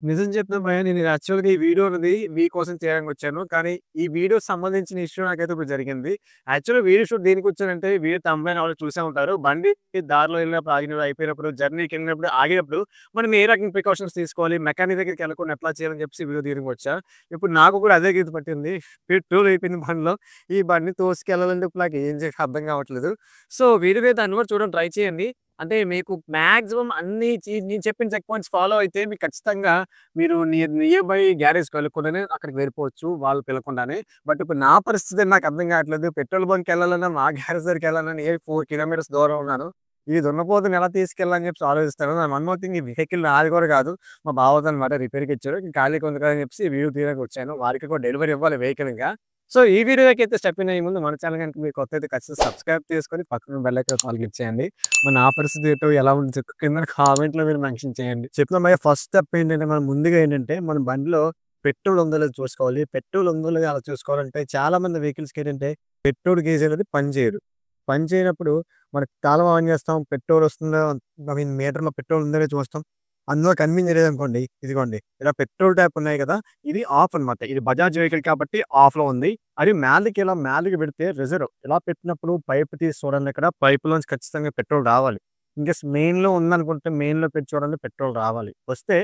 నిజం చెప్తున్నా భయ్యా నేను యాక్చువల్‌గా ఈ వీడియో అనేది మీకోసం చేయడానికొచ్చాను. కానీ ఈ వీడియోకి సంబంధించిన ఇష్యూ నాకైతే ఇప్పుడు జరిగింది. యాక్చువల్‌గా వీడియో షూట్ దేనికొచ్చానంటే వీడియో థంబ్‌నెయిల్ ఆల్రెడీ చూసే ఉంటారు. బండి దారిలో వెళ్ళినప్పుడు ఆగినప్పుడు, అయిపోయినప్పుడు, జర్నీకెళ్ళినప్పుడు, ఆగేటప్పుడు మనం ఏ రకమైన ప్రికాషన్స్ తీసుకోవాలి, మెకానిక్ దగ్గరికెళ్ళకుండా ఎట్లా చేయాలని చెప్పేసి వీడియో తీయడానికొచ్చా. ఇప్పుడు నాకు కూడా అదే గీత పట్టింది. పెట్రోల్ అయిపోయింది బండిలో. ఈ బండిని తోసుకెళ్ళాలంటే ఇప్పుడు నాకు ఏం చేయాలో అర్థం కావట్లేదు. సో వీడియో అయితే అన్ని కూడా చూడడానికి ట్రై చేయండి. అంటే మీకు మాక్సిమం అన్ని నేను చెప్పిన చెక్ పాయింట్స్ ఫాలో అయితే మీకు ఖచ్చితంగా మీరు నియర్ బై గ్యారేజ్‌కి వెళ్ళకుండానే అక్కడికి వెళ్ళిపోవచ్చు. వాళ్ళు పిలవకుండానే. బట్ ఇప్పుడు నా పరిస్థితి నాకు అర్థం కావట్లేదు. పెట్రోల్ బంక్‌కెళ్ళాలన్నా, మా గ్యారేజ్ దగ్గరికెళ్ళాలన్నా 4 కిలోమీటర్స్ దూరం ఉన్నాను. ఈ దున్నపోతుని ఎలా తీసుకెళ్ళాలని చెప్పేసి ఆలోచిస్తాను. వన్ మోర్ థింగ్ ఈ వెహికల్ నాది కూడా కాదు. మా బావదన్నమాట రిపేర్‌కిచ్చారు. ఖాళీగా ఉంది కదా! అని చెప్పేసి వీడియో తీయడానికి వచ్చాను. వారికి కూడా డెలివరీ ఇవ్వాలి వెహికల్ ఇంకా. సో, ఈ వీడియోకైతే స్టెప్ ఇన్ అయ్యే ముందు మన ఛానెల్ గనుక మీరు కొత్తయితే ఖచ్చితంగా సబ్స్క్రైబ్ చేసుకొని పక్కన బెల్ ఐకాన్ ఆల్ క్లిక్ చేయండి. మరి నా పరిస్థితి ఏంటో ఎలా ఉందో కింద కామెంట్‌లో మీరు మెన్షన్ చేయండి. చెప్తున్నా భయ్యా ఫస్ట్ స్టెప్ ఏంటంటే మనం ముందుగా ఏంటంటే మన బండిలో పెట్రోల్ ఉందో లేదో చూసుకోవాలి. పెట్రోల్ ఉందో లేదో అలా చూసుకోవాలంటే చాలా మంది వెహికల్స్‌కి ఏంటంటే పెట్రోల్ గేజ్ అనేది పనిచేయదు. పని చేయనప్పుడు మనకి తాళం ఆన్ చేస్తాం. పెట్రోల్ వస్తుందో ఐ మీన్ మీటర్‌లో పెట్రోల్ ఉందో లేదో చూస్తాం. అందులో కనిపించలేదనుకోండి ఇదిగోండి ఇలా పెట్రోల్ ట్యాప్ ఉన్నాయి కదా! ఇది ఆఫ్ అన్నమాట. ఇది బజాజ్ వెహికల్ కాబట్టి ఆఫ్‌లో ఉంది. అది మేలికి పెడితే రిజర్వ్ ఇలా పెట్టినప్పుడు పైప్ తీసి చూడండి ఇక్కడ పైప్‌లోంచి ఖచ్చితంగా పెట్రోల్ రావాలి. ఇన్‌కేస్ మెయిన్‌లో ఉందనుకుంటే మెయిన్‌లో పెట్టి చూడండి పెట్రోల్ రావాలి. వస్తే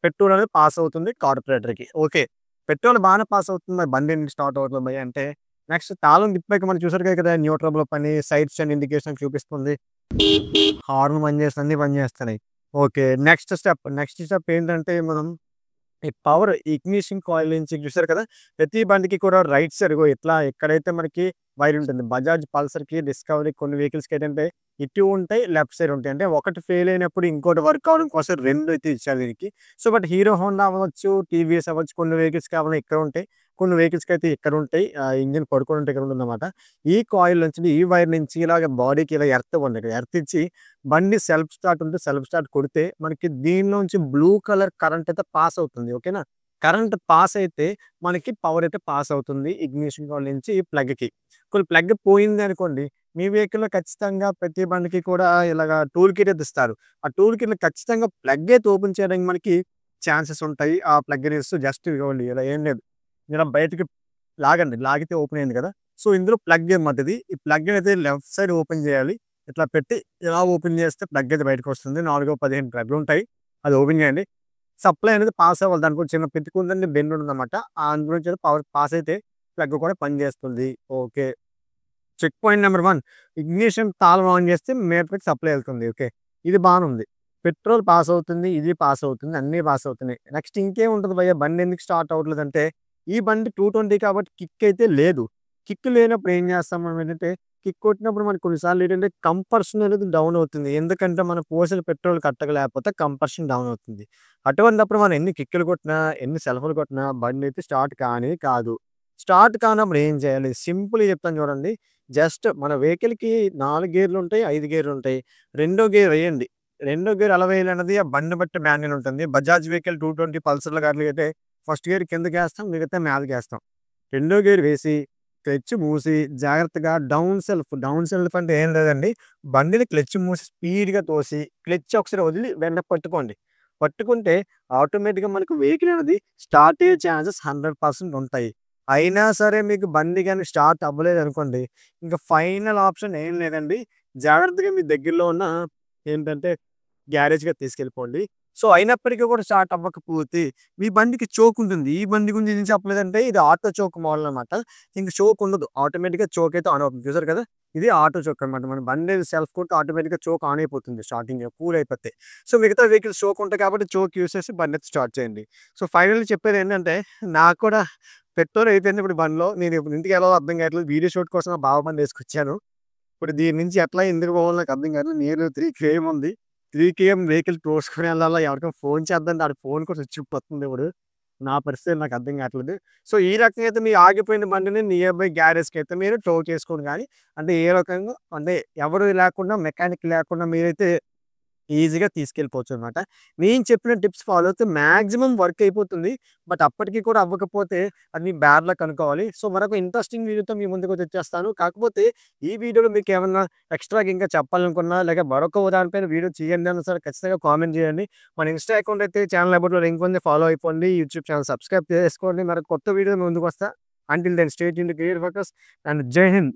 పెట్రోల్ అనేది పాస్ అవుతుంది కార్పొరేటర్‌కి. ఓకే. పెట్రోల్ బాగానే పాస్ అవుతుంది. మరి బండి ఎందుకు స్టార్ట్ అవ్వట్లేదు భయ్యా అంటే నెక్స్ట్ తాళం తిప్పాక మనం చూసారు కదా! న్యూట్రల్‌లో పని సైడ్స్ అండ్ ఇండికేషన్ చూపిస్తుంది. హార్న్ పనిచేస్తుంది. అన్నీ పనిచేస్తున్నాయి. ఓకే. నెక్స్ట్ స్టెప్ ఏంటంటే మనం ఈ పవర్ ఇగ్నిషన్ కాయిల్ నుంచి చూసారు కదా! ప్రతి బండికి కూడా రైట్ సైడ్ ఇగో ఇట్లా ఎక్కడైతే మనకి వైర్ ఉంటుంది. బజాజ్ పల్సర్‌కి, డిస్కవరీ కొన్ని వెహికల్స్‌కి ఏంటంటే ఇటు ఉంటాయి, లెఫ్ట్ సైడ్ ఉంటాయి. అంటే ఒకటి ఫెయిల్ అయినప్పుడు ఇంకోటి వర్క్ అవ్వడం కోసం 2 అయితే ఇచ్చారు దీనికి. సో, బట్ హీరో హోండా అవ్వచ్చు, టీవీఎస్ అవ్వచ్చు కొన్ని వెహికల్స్ కావాలన్నా ఇక్కడ ఉంటాయి. కొన్ని వెహికల్స్‌కి అయితే ఇక్కడ ఉంటాయి. ఇంజిన్ పడుకొని ఉంటే ఇక్కడ ఉంటుందన్నమాట. ఈ కాయిల్ నుంచి ఈ వైర్ నుంచి ఇలాగ బాడీకి ఇలా ఎర్త్ ఉంది. ఇక్కడ ఎర్త్ ఇచ్చి బండి సెల్ఫ్ స్టార్ట్ ఉంటే సెల్ఫ్ స్టార్ట్ కొడితే మనకి దీనిలోంచి బ్లూ కలర్ కరెంట్ అయితే పాస్ అవుతుంది. ఓకేనా? కరెంట్ పాస్ అయితే మనకి పవర్ అయితే పాస్ అవుతుంది. ఇగ్నిషన్ కాయిల్ నుంచి ప్లగ్‌కి. ఒకవేళ ప్లగ్ పోయిందనుకోండి, మీ వెహికల్‌లో ఖచ్చితంగా ప్రతి బండికి కూడా ఇలాగ టూల్ కిట్ అయితే ఇస్తారు. ఆ టూల్ కిట్‌లో ఖచ్చితంగా ప్లగ్ అయితే ఓపెన్ చేయడానికి మనకి ఛాన్సెస్ ఉంటాయి. ఆ ప్లగ్ తీస్తూ జస్ట్ ఇగోండి ఇలా ఏం లేదు. ఇలా బయటికి లాగండి. లాగితే ఓపెన్ అయింది కదా! సో, ఇందులో ప్లగ్ అనమాట ఇది. ఈ ప్లగ్ అయితే లెఫ్ట్ సైడ్ ఓపెన్ చేయాలి. ఇట్లా పెట్టి ఇలా ఓపెన్ చేస్తే ప్లగ్ అయితే బయటకొస్తుంది. 4, 15 ప్లగ్‌లుంటాయి. అది ఓపెన్ చేయండి. సప్లై అనేది పాస్ అవ్వాలి. దానికి ఒక చిన్న పెతుకుందండి బెండ్ ఉంటుందన్నమాట. అందులోంచి పవర్ పాస్ అయితే ప్లగ్ కూడా పనిచేస్తుంది. Okay. Checkpoint number 1 ignition తాళం ఆన్ చేస్తే మీటర్‌కి సప్లై ఎళ్తుంది. ఓకే. ఇది బానే ఉంది. పెట్రోల్ పాస్ అవుతుంది. ఇది పాస్ అవుతుంది. అన్నీ పాస్ అవుతున్నాయి. నెక్స్ట్ ఇంకేముంటది భయ్యా బండి ఎందుకు స్టార్ట్ అవ్వట్లేదంటే, ఈ బండి 220 కాబట్టి కిక్ అయితే లేదు. కిక్ లేనప్పుడు ఏం చేస్తాం మనం ఏంటంటే, కిక్ కొట్టినప్పుడు మనకు కొన్ని సార్లు ఏంటంటే కంపర్షన్ అనేది డౌన్ అవుతుంది. ఎందుకంటే మనం పోసిన పెట్రోల్ కరెక్ట్‌గా లేకపోతే కంపర్షన్ డౌన్ అవుతుంది. అటువంటప్పుడు మనం ఎన్ని కిక్కులు కొట్టినా, ఎన్ని సెల్ఫ్‌లు కొట్టినా బండయితే స్టార్ట్ కానే కాదు. స్టార్ట్ కానప్పుడు ఏం చేయాలి? సింపుల్‌గా చెప్తాను చూడండి. జస్ట్ మన వెహికల్‌కి 4 గేర్లుంటాయి, 5 గేర్లుంటాయి. రెండో గేర్ ఎయండి. రెండో గేర్ ఎలా వేయాలన్నది ఆ బండిని బట్టి మాన్యువల్ ఉంటుంది. బజాజ్ వెహికల్ 220 పల్సర్‌లు ఆటిలకైతే ఫస్ట్ గేర్ కిందకేస్తాం. మిగతా మీదకేస్తాం. రెండో గేర్ వేసి, క్లచ్ మూసి జాగ్రత్తగా డౌన్ సెల్ఫ్ అంటే ఏం లేదండి. బండిని క్లచ్ మూసి స్పీడ్‌గా తోసి, క్లచ్ ఒకసారి వదిలి వెనక్కి పట్టుకోండి. పట్టుకుంటే ఆటోమేటిక్‌గా మనకు వెహికల్ అనేది స్టార్ట్ అయ్యే ఛాన్సెస్ 100% ఉంటాయి. అయినా సరే మీకు బండి గాని స్టార్ట్ అవ్వలేదనుకోండి, ఇంక ఫైనల్ ఆప్షన్ ఏం లేదండి. జాగ్రత్తగా మీ దగ్గరలో ఉన్న ఏంటంటే గ్యారేజ్‌గా తీసుకెళ్ళిపోండి. సో, అయినప్పటికీ కూడా స్టార్ట్ అవ్వకపోతే మీ బండికి చోక్ ఉంటుంది. ఈ బండి గురించి ఏం చెప్పలేదంటే ఇది ఆటో చోక్ మోడల్ అనమాట. ఇంక చోక్ ఉండదు. ఆటోమేటిక్‌గా చోక్ అయితే ఆన్ అవుతుంది. చూసారు కదా! ఇది ఆటో చోక్ అనమాట. మన బండి సెల్ఫ్ కొడితే ఆటోమేటిక్‌గా చోక్ ఆన్ అయిపోతుంది స్టార్టింగే కూల్ అయిపోతే. సో, మిగతా వెహికల్స్ చోక్ ఉంటాయి కాబట్టి చోక్ యూజ్ చేసి బండయితే స్టార్ట్ చేయండి. సో, ఫైనల్లీ చెప్పేదేంటంటే నాకు కూడా పెట్రోల్ అయిపోయింది ఇప్పుడు బండిలో. నేను ఇప్పుడు ఇంటికెళ్ళాలో అర్థం కావట్లేదు. వీడియో షూట్ కోసం మా బావ బండి యేసుకొచ్చాను. ఇప్పుడు దీని నుంచి ఎట్లా ఎందుకు పోవాలో నాకు అర్థం కావట్లేదు. నియర్‌లీ 3 కేఎం ఉంది. 3 కేఎం వెహికల్ తోసుకొని ఎళ్ళాలా? ఎవరికైనా ఫోన్ చేద్దామంటే ఆడి ఫోన్ కూడా స్విచ్ ఆఫ్ వస్తుంది ఇప్పుడు. నా పరిస్థితి నాకు అర్థం కావట్లేదు. సో, ఈ రకంగా అయితే మీ ఆగిపోయిన బండిని నియర్ బై గ్యారేజ్‌కైతే మీరు టో చేసుకోండి గానీ, అంటే ఏ రకంగా అంటే ఎవరు లేకుండా మెకానిక్ లేకుండా మీరైతే ఈజీగా తీసుకెళ్ళిపోవచ్చనమాట. నేను చెప్పిన టిప్స్ ఫాలో అవుతే మాక్సిమం వర్క్ అయిపోతుంది. బట్ అప్పటికి కూడా అవ్వకపోతే అది మీ బ్యాడ్ లక్ అనుకోవాలి. సో, మరొక ఇంట్రెస్టింగ్ వీడియోతో మీ ముందుకొచ్చేస్తాను. కాకపోతే ఈ వీడియోలో మీకేమన్నా ఎక్స్‌ట్రాగా ఇంకా చెప్పాలనుకున్నా, లేక మరొక దానిపైన వీడియో చేయండి అన్నా సరే ఖచ్చితంగా కామెంట్ చేయండి. మన ఇన్‌స్టా అకౌంట్ అయితే ఛానల్ అబౌట్‌లో లింక్ ఉంది. ఫాలో అయిపోండి. యూట్యూబ్ ఛానల్ సబ్స్క్రైబ్ చేసుకోండి. మరో కొత్త వీడియో మీ ముందుకొస్తా. Until then stay tuned, keep focus and జై హింద్.